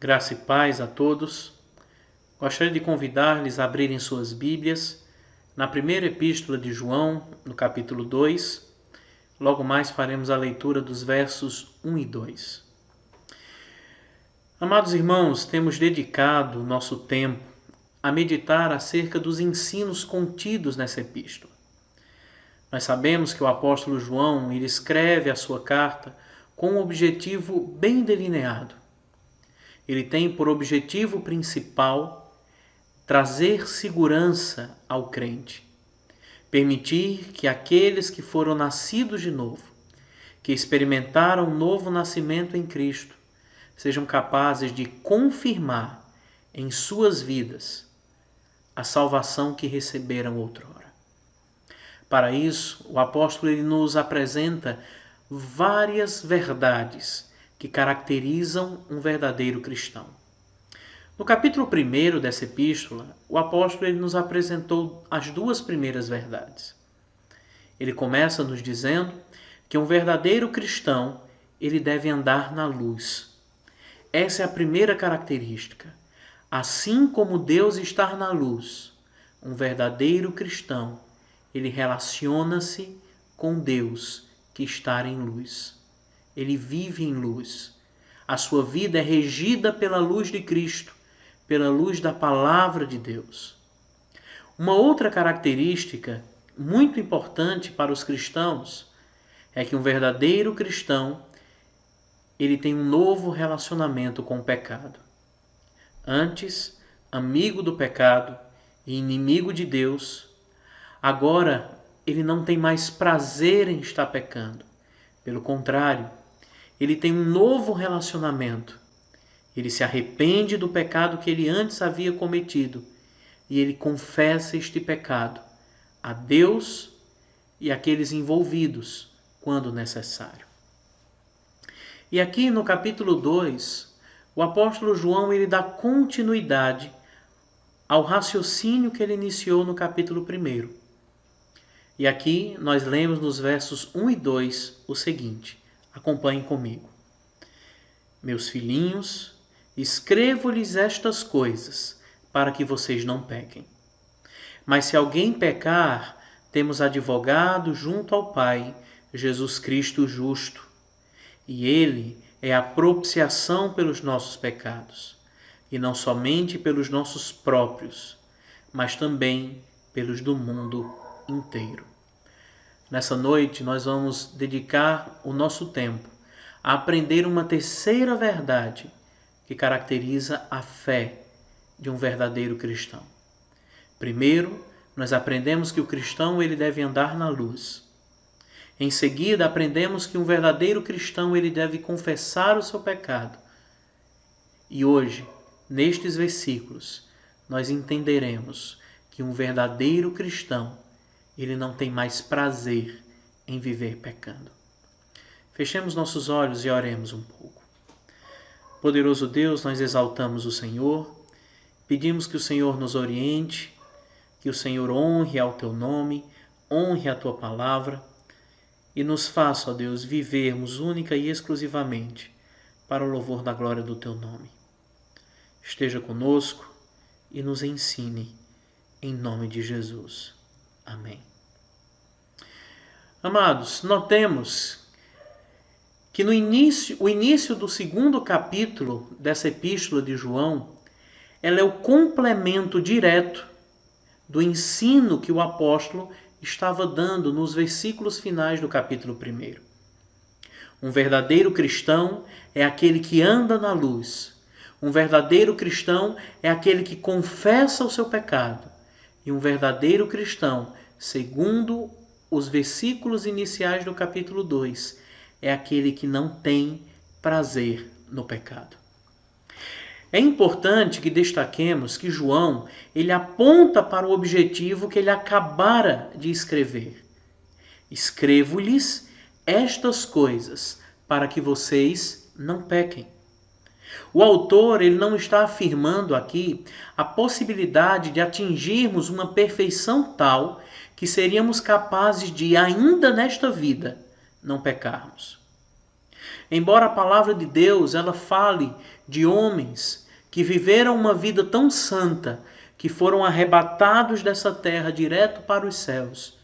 Graça e paz a todos. Gostaria de convidar-lhes a abrirem suas Bíblias na primeira epístola de João, no capítulo 2. Logo mais faremos a leitura dos versos 1 e 2. Amados irmãos, temos dedicado nosso tempo a meditar acerca dos ensinos contidos nessa epístola. Nós sabemos que o apóstolo João ele escreve a sua carta com um objetivo bem delineado. Ele tem por objetivo principal trazer segurança ao crente, permitir que aqueles que foram nascidos de novo, que experimentaram um novo nascimento em Cristo, sejam capazes de confirmar em suas vidas a salvação que receberam outrora. Para isso, o apóstolo ele nos apresenta várias verdades que caracterizam um verdadeiro cristão. No capítulo 1 dessa epístola, o apóstolo ele nos apresentou as duas primeiras verdades. Ele começa nos dizendo que um verdadeiro cristão ele deve andar na luz. Essa é a primeira característica. Assim como Deus está na luz, um verdadeiro cristão ele relaciona-se com Deus que está em luz. Ele vive em luz. A sua vida é regida pela luz de Cristo, pela luz da palavra de Deus. Uma outra característica muito importante para os cristãos é que um verdadeiro cristão ele tem um novo relacionamento com o pecado. Antes, amigo do pecado e inimigo de Deus, agora ele não tem mais prazer em estar pecando. Pelo contrário, ele tem um novo relacionamento. Ele se arrepende do pecado que ele antes havia cometido e ele confessa este pecado a Deus e àqueles envolvidos quando necessário. E aqui no capítulo 2, o apóstolo João ele dá continuidade ao raciocínio que ele iniciou no capítulo 1. E aqui nós lemos nos versos 1 e 2 o seguinte. Acompanhem comigo. Meus filhinhos, escrevo-lhes estas coisas para que vocês não pequem. Mas se alguém pecar, temos advogado junto ao Pai, Jesus Cristo justo. E ele é a propiciação pelos nossos pecados, e não somente pelos nossos próprios, mas também pelos do mundo inteiro. Nessa noite, nós vamos dedicar o nosso tempo a aprender uma terceira verdade que caracteriza a fé de um verdadeiro cristão. Primeiro, nós aprendemos que o cristão ele deve andar na luz. Em seguida, aprendemos que um verdadeiro cristão ele deve confessar o seu pecado. E hoje, nestes versículos, nós entenderemos que um verdadeiro cristão ele não tem mais prazer em viver pecando. Fechemos nossos olhos e oremos um pouco. Poderoso Deus, nós exaltamos o Senhor, pedimos que o Senhor nos oriente, que o Senhor honre ao Teu nome, honre a Tua palavra e nos faça, ó Deus, vivermos única e exclusivamente para o louvor da glória do Teu nome. Esteja conosco e nos ensine, em nome de Jesus. Amém. Amados, notemos que o início do segundo capítulo dessa epístola de João, ela é o complemento direto do ensino que o apóstolo estava dando nos versículos finais do capítulo 1. Um verdadeiro cristão é aquele que anda na luz. Um verdadeiro cristão é aquele que confessa o seu pecado. E um verdadeiro cristão, segundo os versículos iniciais do capítulo 2, é aquele que não tem prazer no pecado. É importante que destaquemos que João ele aponta para o objetivo que ele acabara de escrever. Escrevo-lhes estas coisas para que vocês não pequem. O autor ele não está afirmando aqui a possibilidade de atingirmos uma perfeição tal que seríamos capazes de, ainda nesta vida, não pecarmos. Embora a palavra de Deus ela fale de homens que viveram uma vida tão santa que foram arrebatados dessa terra direto para os céus,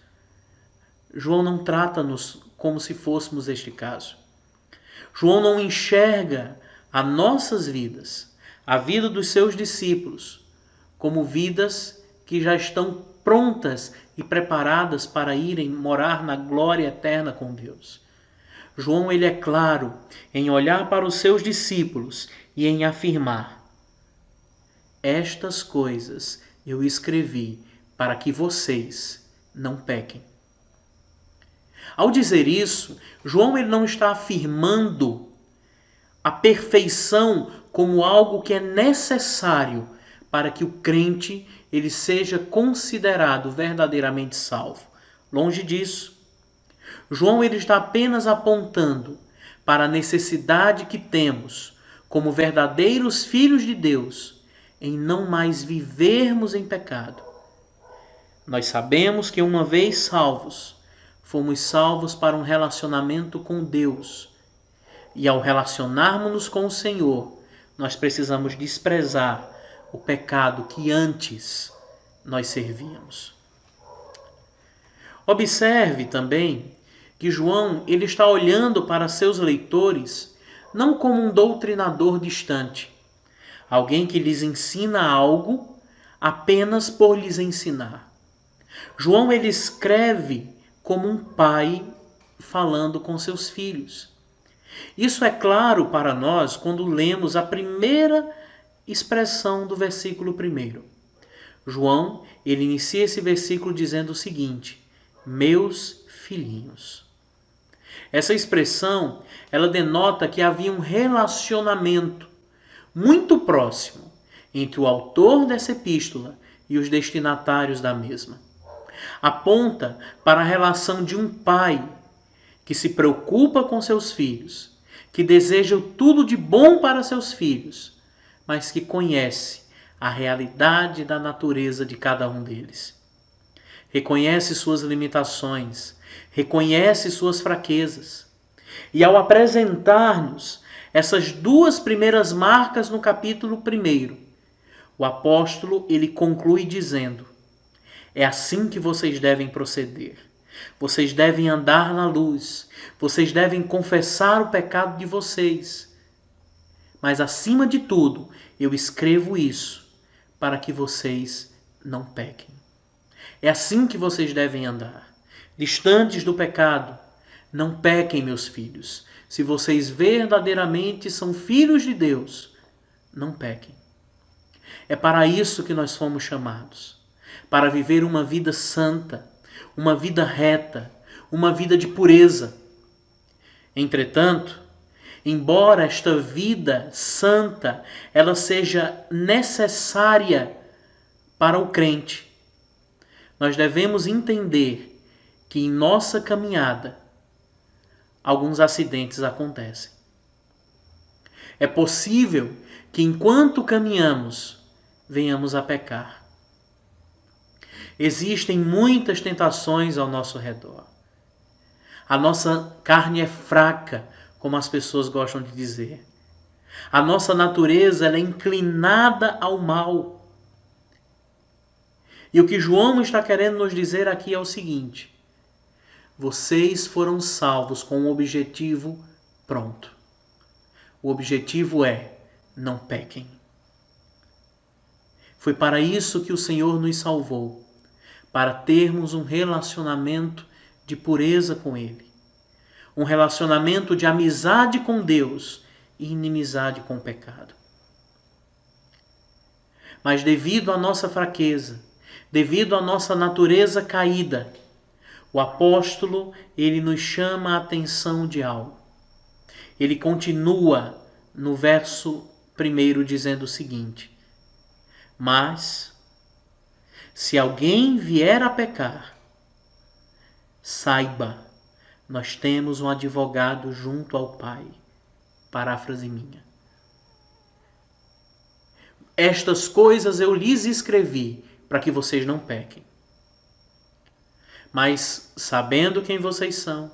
João não trata-nos como se fôssemos este caso. João não enxerga as nossas vidas, a vida dos seus discípulos, como vidas que já estão prontas e preparadas para irem morar na glória eterna com Deus. João ele é claro em olhar para os seus discípulos e em afirmar: estas coisas eu escrevi para que vocês não pequem. Ao dizer isso, João ele não está afirmando a perfeição como algo que é necessário para que o crente ele seja considerado verdadeiramente salvo. Longe disso. João ele está apenas apontando para a necessidade que temos como verdadeiros filhos de Deus em não mais vivermos em pecado. Nós sabemos que uma vez salvos, fomos salvos para um relacionamento com Deus. E ao relacionarmos-nos com o Senhor, nós precisamos desprezar o pecado que antes nós servíamos. Observe também que João ele está olhando para seus leitores não como um doutrinador distante, alguém que lhes ensina algo apenas por lhes ensinar. João ele escreve como um pai falando com seus filhos. Isso é claro para nós quando lemos a primeira expressão do versículo 1. João, ele inicia esse versículo dizendo o seguinte: meus filhinhos. Essa expressão, ela denota que havia um relacionamento muito próximo entre o autor dessa epístola e os destinatários da mesma. Aponta para a relação de um pai que se preocupa com seus filhos, que deseja tudo de bom para seus filhos, mas que conhece a realidade da natureza de cada um deles. Reconhece suas limitações, reconhece suas fraquezas. E ao apresentar-nos essas duas primeiras marcas no capítulo 1, o apóstolo ele conclui dizendo: é assim que vocês devem proceder. Vocês devem andar na luz. Vocês devem confessar o pecado de vocês. Mas, acima de tudo, eu escrevo isso para que vocês não pequem. É assim que vocês devem andar. Distantes do pecado. Não pequem, meus filhos. Se vocês verdadeiramente são filhos de Deus, não pequem. É para isso que nós fomos chamados. Para viver uma vida santa, uma vida reta, uma vida de pureza. Entretanto, embora esta vida santa ela seja necessária para o crente, nós devemos entender que em nossa caminhada alguns acidentes acontecem. É possível que enquanto caminhamos venhamos a pecar. Existem muitas tentações ao nosso redor. A nossa carne é fraca, como as pessoas gostam de dizer. A nossa natureza ela é inclinada ao mal. E o que João está querendo nos dizer aqui é o seguinte: vocês foram salvos com um objetivo pronto. O objetivo é: não pequem. Foi para isso que o Senhor nos salvou, para termos um relacionamento de pureza com Ele. Um relacionamento de amizade com Deus e inimizade com o pecado. Mas devido à nossa fraqueza, devido à nossa natureza caída, o apóstolo, ele nos chama a atenção de algo. Ele continua no verso 1 dizendo o seguinte: mas se alguém vier a pecar, Saiba, nós temos um advogado junto ao Pai. Paráfrase minha. Estas coisas eu lhes escrevi para que vocês não pequem. Mas, sabendo quem vocês são,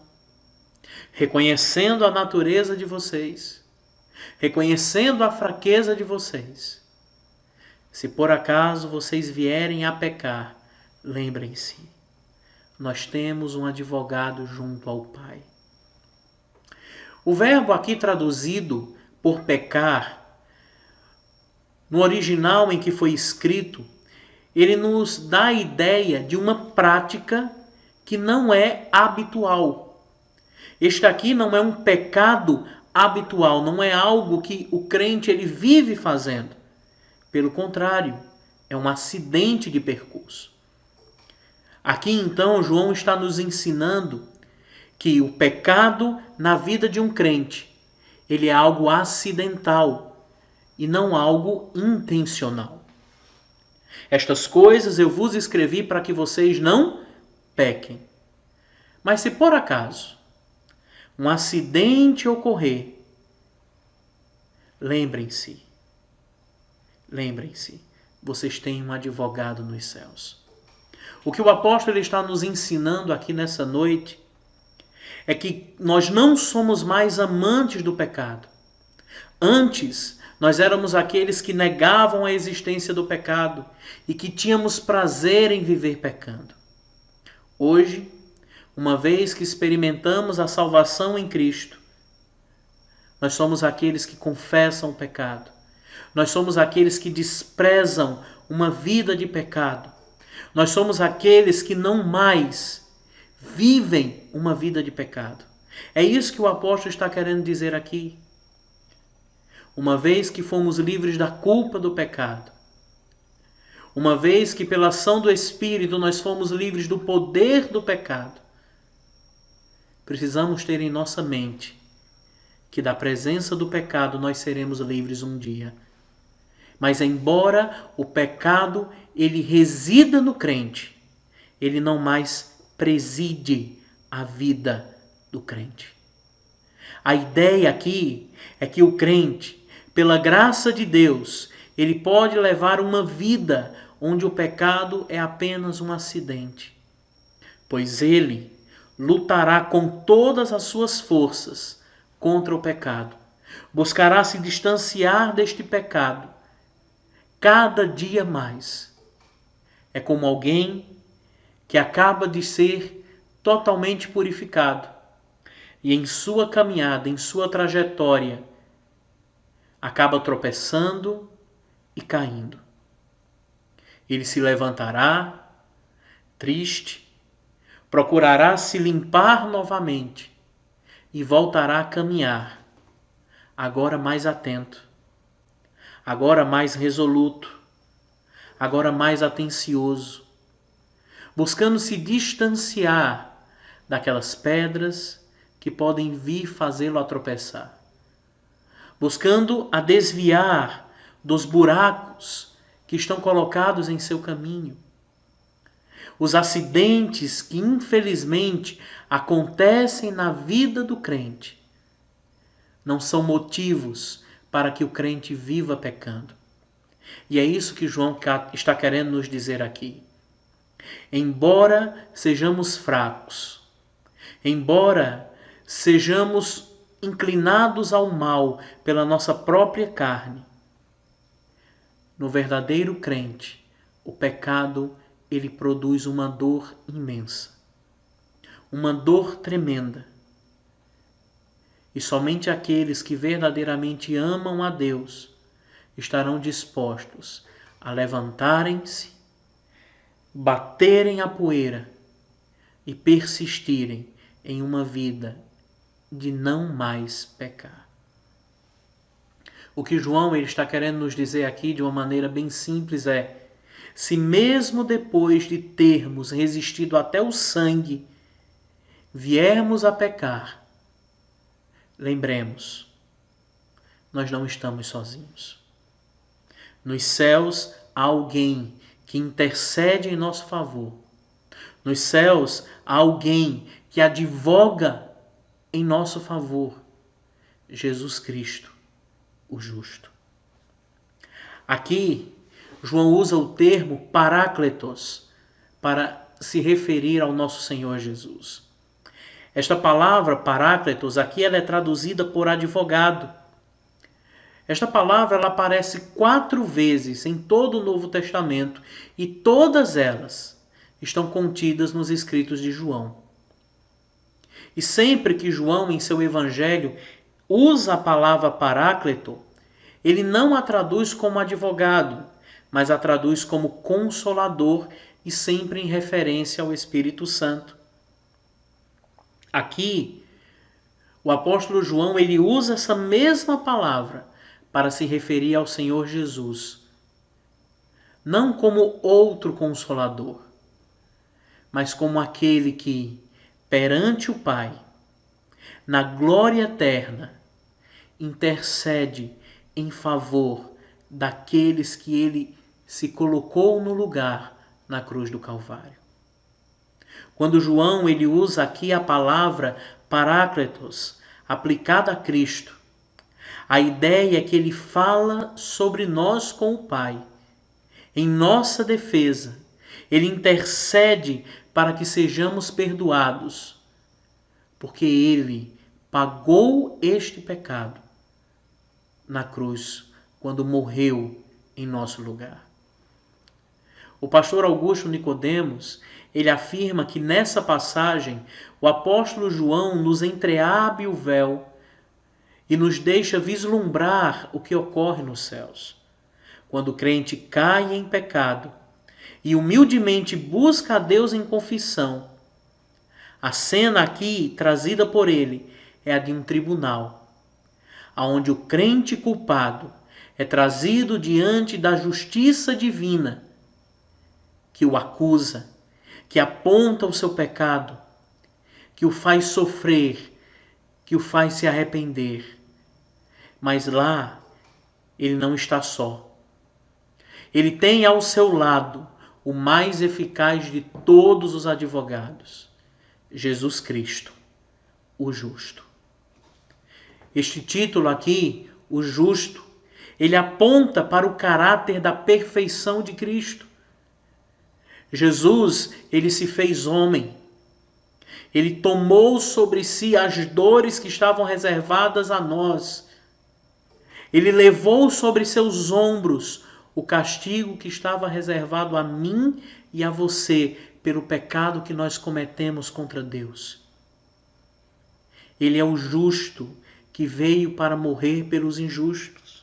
reconhecendo a natureza de vocês, reconhecendo a fraqueza de vocês, se por acaso vocês vierem a pecar, lembrem-se, nós temos um advogado junto ao Pai. O verbo aqui traduzido por pecar, no original em que foi escrito, ele nos dá a ideia de uma prática que não é habitual. Este aqui não é um pecado habitual, não é algo que o crente ele vive fazendo. Pelo contrário, é um acidente de percurso. Aqui então João está nos ensinando que o pecado na vida de um crente, ele é algo acidental e não algo intencional. Estas coisas eu vos escrevi para que vocês não pequem. Mas se por acaso um acidente ocorrer, lembrem-se, vocês têm um advogado nos céus. O que o apóstolo está nos ensinando aqui nessa noite é que nós não somos mais amantes do pecado. Antes, nós éramos aqueles que negavam a existência do pecado e que tínhamos prazer em viver pecando. Hoje, uma vez que experimentamos a salvação em Cristo, nós somos aqueles que confessam o pecado. Nós somos aqueles que desprezam uma vida de pecado. Nós somos aqueles que não mais vivem uma vida de pecado. É isso que o apóstolo está querendo dizer aqui. Uma vez que fomos livres da culpa do pecado, uma vez que pela ação do Espírito nós fomos livres do poder do pecado, precisamos ter em nossa mente que da presença do pecado nós seremos livres um dia. Mas embora o pecado ele resida no crente, ele não mais preside a vida do crente. A ideia aqui é que o crente, pela graça de Deus, ele pode levar uma vida onde o pecado é apenas um acidente, pois ele lutará com todas as suas forças contra o pecado, buscará se distanciar deste pecado cada dia mais. É como alguém que acaba de ser totalmente purificado e em sua caminhada, em sua trajetória, acaba tropeçando e caindo. Ele se levantará, triste, procurará se limpar novamente e voltará a caminhar, agora mais atento, agora mais resoluto, agora mais atencioso, buscando se distanciar daquelas pedras que podem vir fazê-lo a tropeçar, buscando a desviar dos buracos que estão colocados em seu caminho. Os acidentes que infelizmente acontecem na vida do crente não são motivos para que o crente viva pecando. E é isso que João está querendo nos dizer aqui. Embora sejamos fracos, embora sejamos inclinados ao mal pela nossa própria carne, no verdadeiro crente, o pecado ele produz uma dor imensa, uma dor tremenda. E somente aqueles que verdadeiramente amam a Deus estarão dispostos a levantarem-se, baterem a poeira e persistirem em uma vida de não mais pecar. O que João ele está querendo nos dizer aqui de uma maneira bem simples é: se mesmo depois de termos resistido até o sangue, viermos a pecar, lembremos, nós não estamos sozinhos. Nos céus há alguém que intercede em nosso favor. Nos céus há alguém que advoga em nosso favor: Jesus Cristo, o justo. Aqui, João usa o termo Parácletos para se referir ao nosso Senhor Jesus. Esta palavra Parácletos aqui ela é traduzida por advogado. Esta palavra ela aparece 4 vezes em todo o Novo Testamento e todas elas estão contidas nos escritos de João. E sempre que João, em seu evangelho, usa a palavra Paráclito, ele não a traduz como advogado, mas a traduz como consolador e sempre em referência ao Espírito Santo. Aqui, o apóstolo João ele usa essa mesma palavra para se referir ao Senhor Jesus, não como outro consolador, mas como aquele que, perante o Pai, na glória eterna, intercede em favor daqueles que ele se colocou no lugar na cruz do Calvário. Quando João ele usa aqui a palavra Parácletos aplicada a Cristo, a ideia é que ele fala sobre nós com o Pai, em nossa defesa. Ele intercede para que sejamos perdoados, porque ele pagou este pecado na cruz, quando morreu em nosso lugar. O pastor Augusto Nicodemos, ele afirma que nessa passagem o apóstolo João nos entreabre o véu e nos deixa vislumbrar o que ocorre nos céus. Quando o crente cai em pecado e humildemente busca a Deus em confissão, a cena aqui trazida por ele é a de um tribunal, onde o crente culpado é trazido diante da justiça divina que o acusa, que aponta o seu pecado, que o faz sofrer, que o faz se arrepender. Mas lá ele não está só. Ele tem ao seu lado o mais eficaz de todos os advogados, Jesus Cristo, o justo. Este título aqui, o justo, ele aponta para o caráter da perfeição de Cristo. Jesus, ele se fez homem. Ele tomou sobre si as dores que estavam reservadas a nós. Ele levou sobre seus ombros o castigo que estava reservado a mim e a você pelo pecado que nós cometemos contra Deus. Ele é o justo que veio para morrer pelos injustos.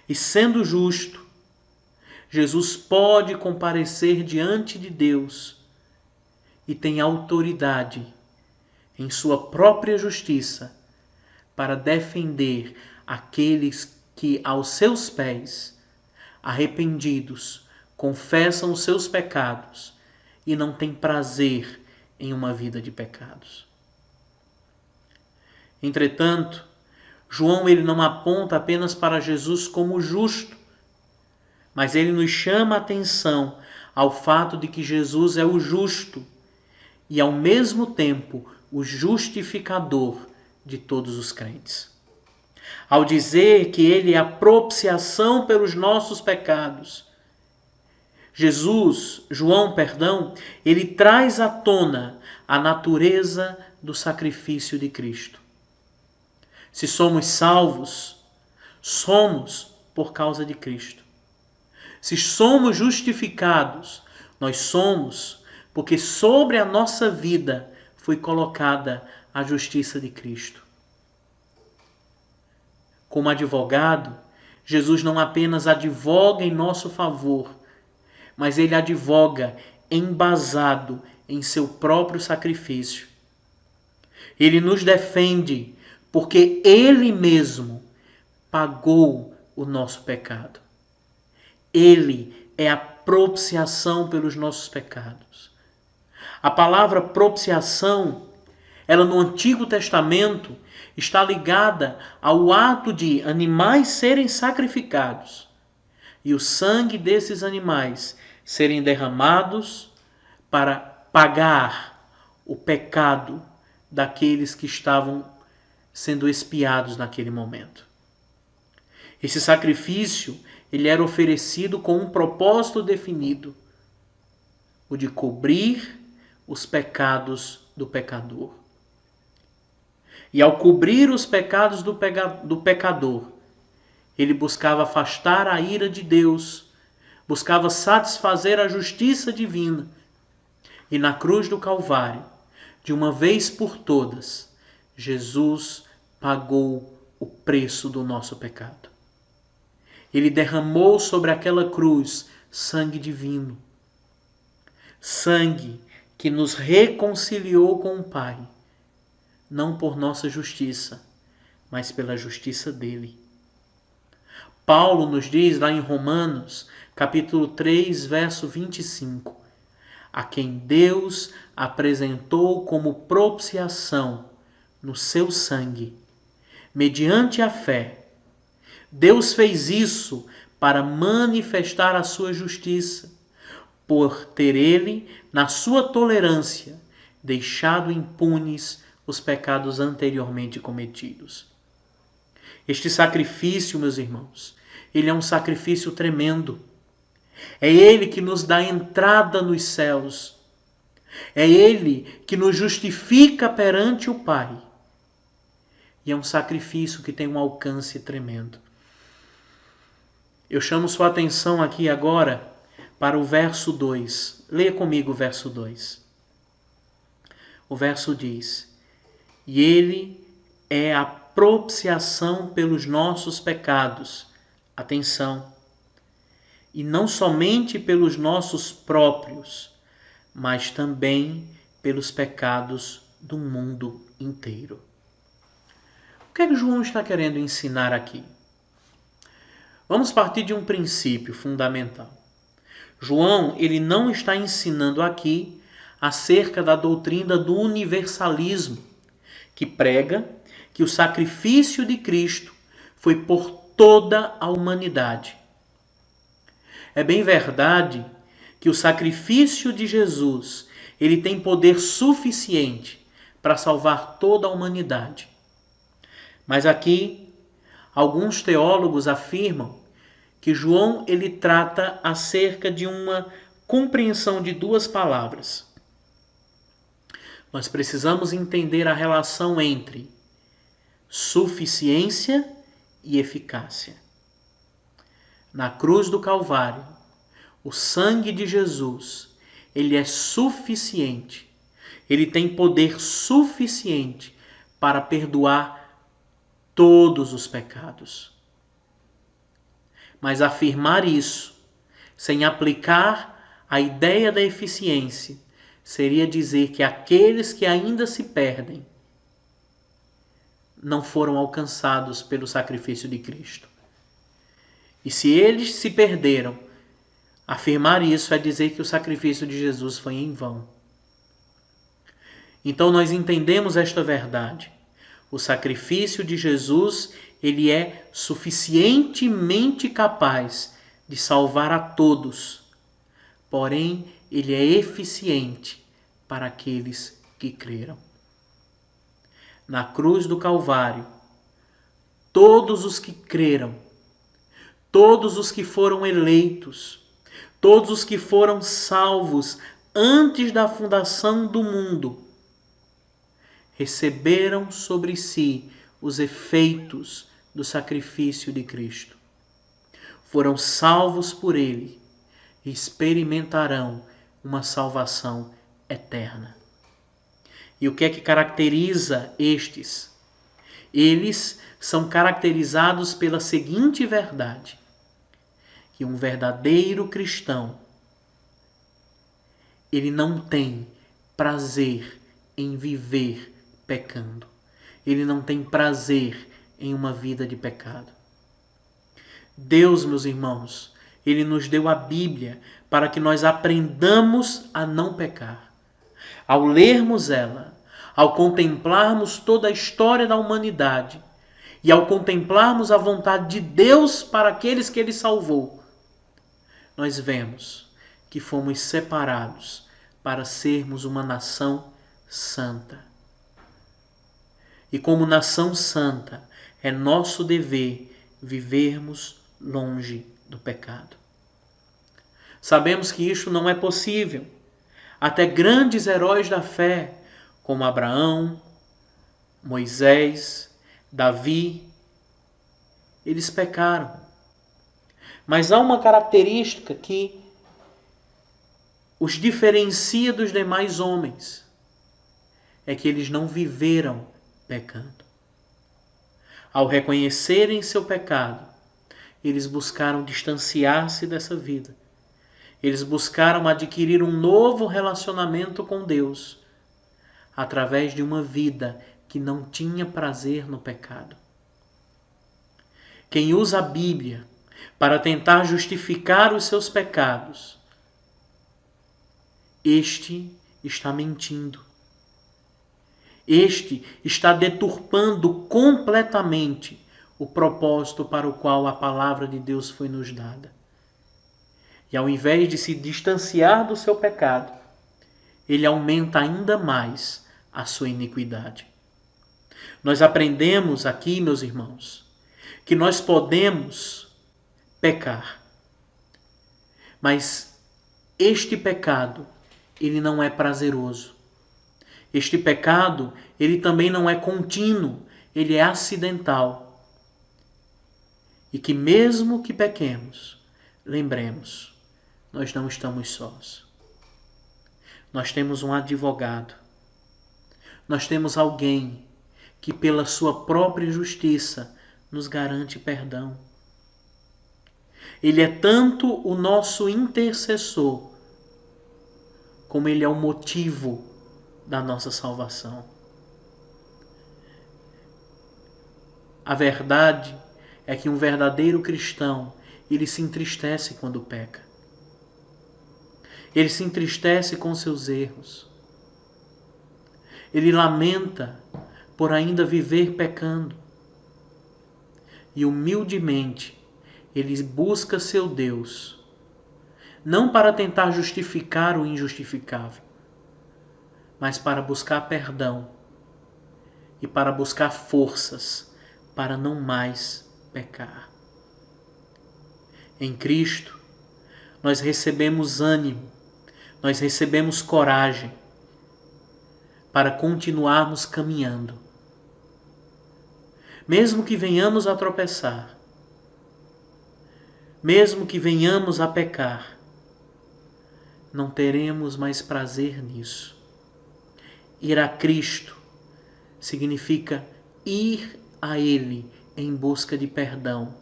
E sendo justo, Jesus pode comparecer diante de Deus e tem autoridade em sua própria justiça para defender aqueles que aos seus pés, arrependidos, confessam os seus pecados e não têm prazer em uma vida de pecados. Entretanto, João ele não aponta apenas para Jesus como justo, mas ele nos chama a atenção ao fato de que Jesus é o justo e, ao mesmo tempo, o justificador de todos os crentes. Ao dizer que ele é a propiciação pelos nossos pecados, João, ele traz à tona a natureza do sacrifício de Cristo. Se somos salvos, somos por causa de Cristo. Se somos justificados, nós somos porque sobre a nossa vida foi colocada a justiça de Cristo. Como advogado, Jesus não apenas advoga em nosso favor, mas ele advoga embasado em seu próprio sacrifício. Ele nos defende porque ele mesmo pagou o nosso pecado. Ele é a propiciação pelos nossos pecados. A palavra propiciação, ela no Antigo Testamento está ligada ao ato de animais serem sacrificados e o sangue desses animais serem derramados para pagar o pecado daqueles que estavam sendo expiados naquele momento. Esse sacrifício, ele era oferecido com um propósito definido, o de cobrir os pecados do pecador. E ao cobrir os pecados do pecador, ele buscava afastar a ira de Deus, buscava satisfazer a justiça divina. E na cruz do Calvário, de uma vez por todas, Jesus pagou o preço do nosso pecado. Ele derramou sobre aquela cruz sangue divino. Sangue que nos reconciliou com o Pai, não por nossa justiça, mas pela justiça dele. Paulo nos diz lá em Romanos, capítulo 3, verso 25, a quem Deus apresentou como propiciação no seu sangue, mediante a fé. Deus fez isso para manifestar a sua justiça, por ter ele, na sua tolerância, deixado impunes os pecados anteriormente cometidos. Este sacrifício, meus irmãos, ele é um sacrifício tremendo. É ele que nos dá entrada nos céus. É ele que nos justifica perante o Pai. E é um sacrifício que tem um alcance tremendo. Eu chamo sua atenção aqui agora para o verso 2. Leia comigo o verso 2. O verso diz: e ele é a propiciação pelos nossos pecados. Atenção. E não somente pelos nossos próprios, mas também pelos pecados do mundo inteiro. O que é que João está querendo ensinar aqui? Vamos partir de um princípio fundamental. João, ele não está ensinando aqui acerca da doutrina do universalismo, que prega que o sacrifício de Cristo foi por toda a humanidade. É bem verdade que o sacrifício de Jesus, ele tem poder suficiente para salvar toda a humanidade. Mas aqui, alguns teólogos afirmam que João ele trata acerca de uma compreensão de duas palavras. Nós precisamos entender a relação entre suficiência e eficácia. Na cruz do Calvário, o sangue de Jesus, ele é suficiente. Ele tem poder suficiente para perdoar todos os pecados. Mas afirmar isso, sem aplicar a ideia da eficiência, seria dizer que aqueles que ainda se perdem não foram alcançados pelo sacrifício de Cristo. E se eles se perderam, afirmar isso é dizer que o sacrifício de Jesus foi em vão. Então nós entendemos esta verdade. O sacrifício de Jesus, ele é suficientemente capaz de salvar a todos. Porém, ele é eficiente para aqueles que creram. Na cruz do Calvário, todos os que creram, todos os que foram eleitos, todos os que foram salvos antes da fundação do mundo, receberam sobre si os efeitos do sacrifício de Cristo. Foram salvos por ele e experimentarão uma salvação eterna. E o que é que caracteriza estes? Eles são caracterizados pela seguinte verdade: que um verdadeiro cristão, ele não tem prazer em viver pecando. Ele não tem prazer em uma vida de pecado. Deus, meus irmãos, ele nos deu a Bíblia para que nós aprendamos a não pecar. Ao lermos ela, ao contemplarmos toda a história da humanidade e ao contemplarmos a vontade de Deus para aqueles que ele salvou, nós vemos que fomos separados para sermos uma nação santa. E como nação santa, é nosso dever vivermos longe do pecado. Sabemos que isto não é possível. Até grandes heróis da fé, como Abraão, Moisés, Davi, eles pecaram. Mas há uma característica que os diferencia dos demais homens. É que eles não viveram pecando. Ao reconhecerem seu pecado, eles buscaram distanciar-se dessa vida. Eles buscaram adquirir um novo relacionamento com Deus através de uma vida que não tinha prazer no pecado. Quem usa a Bíblia para tentar justificar os seus pecados, este está mentindo. Este está deturpando completamente o propósito para o qual a palavra de Deus foi nos dada. E ao invés de se distanciar do seu pecado, ele aumenta ainda mais a sua iniquidade. Nós aprendemos aqui, meus irmãos, que nós podemos pecar, mas este pecado, ele não é prazeroso. Este pecado, ele também não é contínuo, ele é acidental. E que mesmo que pequemos, lembremos, nós não estamos sós. Nós temos um advogado. Nós temos alguém que pela sua própria justiça nos garante perdão. Ele é tanto o nosso intercessor, como ele é o motivo da nossa salvação. A verdade é que um verdadeiro cristão, ele se entristece quando peca. Ele se entristece com seus erros. Ele lamenta por ainda viver pecando. E humildemente, ele busca seu Deus, não para tentar justificar o injustificável, mas para buscar perdão e para buscar forças para não mais pecar. Em Cristo, nós recebemos ânimo, nós recebemos coragem para continuarmos caminhando. Mesmo que venhamos a tropeçar, mesmo que venhamos a pecar, não teremos mais prazer nisso. Ir a Cristo significa ir a Ele em busca de perdão.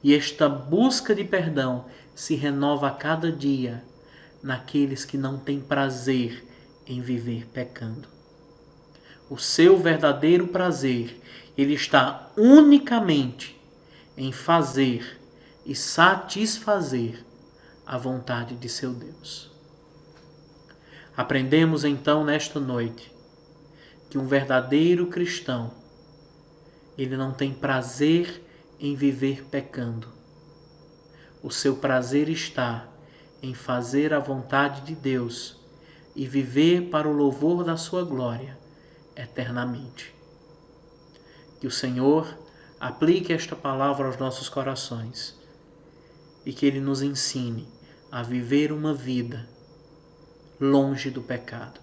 E esta busca de perdão se renova a cada dia naqueles que não têm prazer em viver pecando. O seu verdadeiro prazer, ele está unicamente em fazer e satisfazer a vontade de seu Deus. Aprendemos então nesta noite que um verdadeiro cristão, ele não tem prazer em viver pecando. O seu prazer está em fazer a vontade de Deus e viver para o louvor da sua glória eternamente. Que o Senhor aplique esta palavra aos nossos corações e que Ele nos ensine a viver uma vida longe do pecado.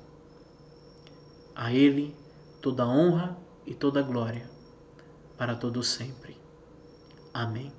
A Ele toda honra e toda glória, para todo sempre. Amém.